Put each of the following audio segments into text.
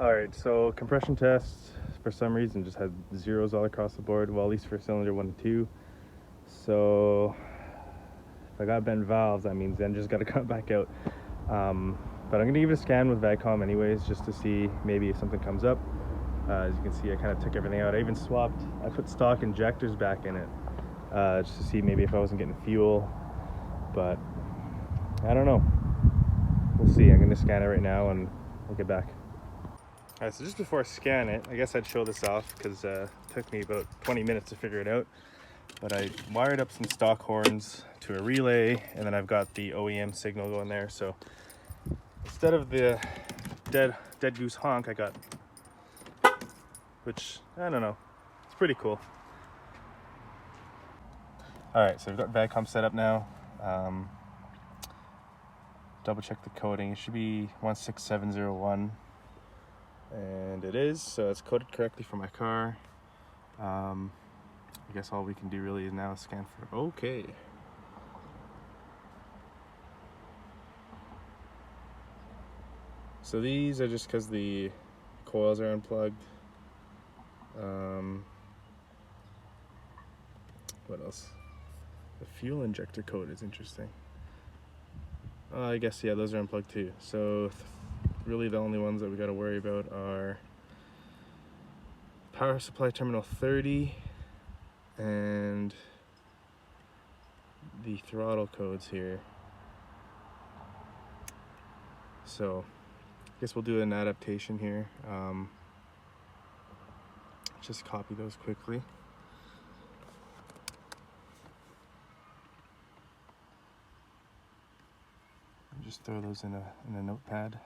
All right, so compression tests for some reason just had zeros all across the board. Well, at least for cylinder 1 and 2. So if I got bent valves, that means the engine's got to come back out. But I'm gonna give it a scan with VAGCOM anyways, just to see maybe if something comes up. As you can see, I kind of took everything out. I even I put stock injectors back in it, just to see maybe if I wasn't getting fuel. But I don't know. We'll see. I'm gonna scan it right now and we'll get back. All right, so just before I scan it, I guess I'd show this off because it took me about 20 minutes to figure it out. But I wired up some stock horns to a relay, and then I've got the OEM signal going there. So instead of the dead goose honk, I got, which, I don't know, it's pretty cool. All right, so we've got VAGCOM set up now. Double check the coding. It should be 16701. And it is, so it's coded correctly for my car. I guess all we can do really is now scan for okay. So these are just because the coils are unplugged. What else? The fuel injector code is interesting. I guess, yeah, those are unplugged too. So really the only ones that we got to worry about are power supply terminal 30 and the throttle codes here. So I guess we'll do an adaptation here. Just copy those quickly. And just throw those in a notepad.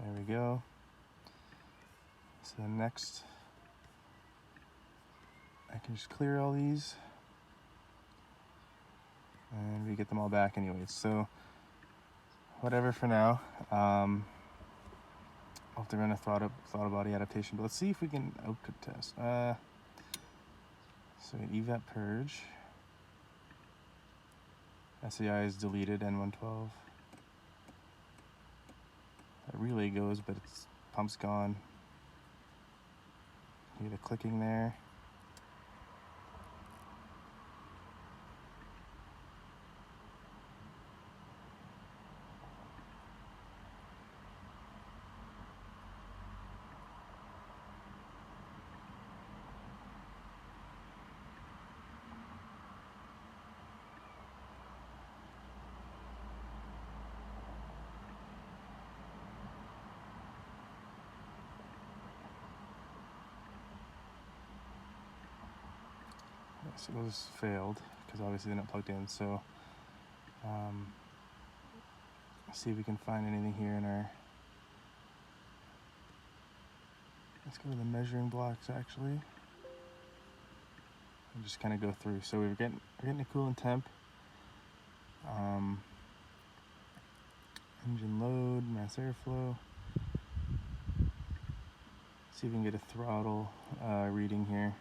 There we go. So next, I can just clear all these, and we get them all back anyways. So whatever for now. I'll have to run a throttle body adaptation, but let's see if we can output test. So evap purge. SAI is deleted, N112. That relay goes, but its pump's gone. You get a clicking there. So those failed because obviously they're not plugged in. So let's see if we can find anything here in our. Let's go to the measuring blocks actually, and just kind of go through. So we're getting a coolant temp, engine load, mass airflow. See if we can get a throttle reading here.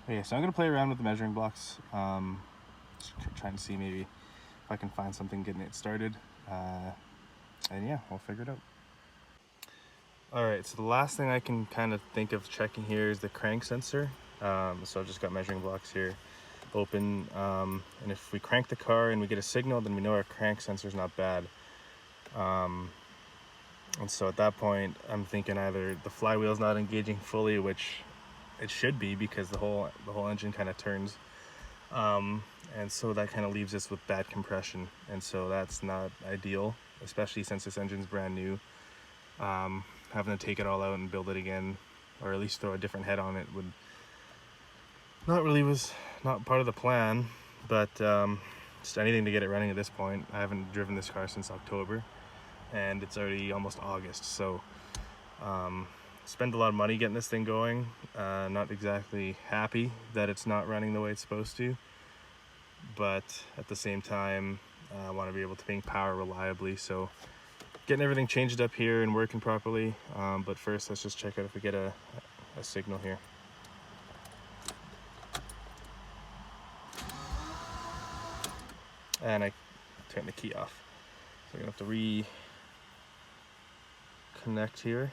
Okay, so I'm gonna play around with the measuring blocks, just trying to see maybe if I can find something getting it started, and yeah, we'll figure it out. All right, so the last thing I can kind of think of checking here is the crank sensor. So I've just got measuring blocks here open, and if we crank the car and we get a signal, then we know our crank sensor is not bad. And so at that point, I'm thinking either the flywheel's not engaging fully, which it should be because the whole engine kind of turns, and so that kind of leaves us with bad compression, and so that's not ideal, especially since this engine's brand new. Having to take it all out and build it again, or at least throw a different head on it, would was not part of the plan, but just anything to get it running at this point. I haven't driven this car since October, and it's already almost August, so spent a lot of money getting this thing going. Not exactly happy that it's not running the way it's supposed to, but at the same time I want to be able to bring power reliably, so getting everything changed up here and working properly. But first, let's just check out if we get a signal here. And I turned the key off, so I'm gonna have to reconnect here.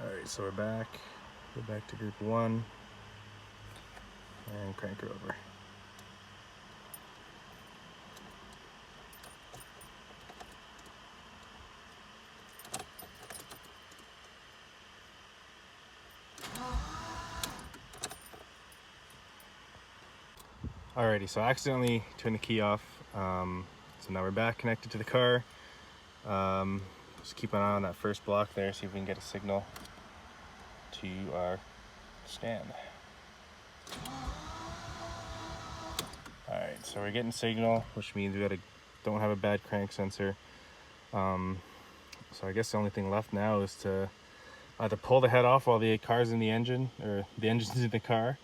Alright, so we're back. Go back to group 1 and crank her over. Alrighty, so I accidentally turned the key off. So now we're back connected to the car. Just keep an eye on that first block there, see if we can get a signal to our stand. Alright, so we're getting signal, which means we don't have a bad crank sensor. So I guess the only thing left now is to either pull the head off while the car's in the engine, or the engine's in the car,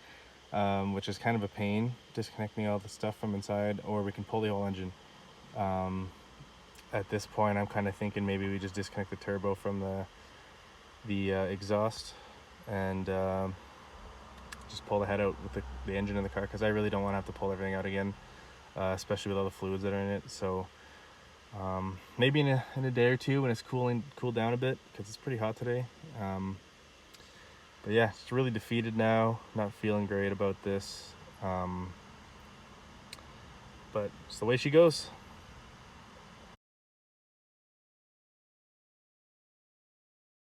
which is kind of a pain, disconnecting all the stuff from inside, or we can pull the whole engine. At this point, I'm kind of thinking maybe we just disconnect the turbo from the exhaust and just pull the head out with the engine in the car, because I really don't want to have to pull everything out again, especially with all the fluids that are in it. So maybe in a day or two when it's cooled down a bit, because it's pretty hot today. But yeah, it's really defeated now, not feeling great about this, but it's the way she goes.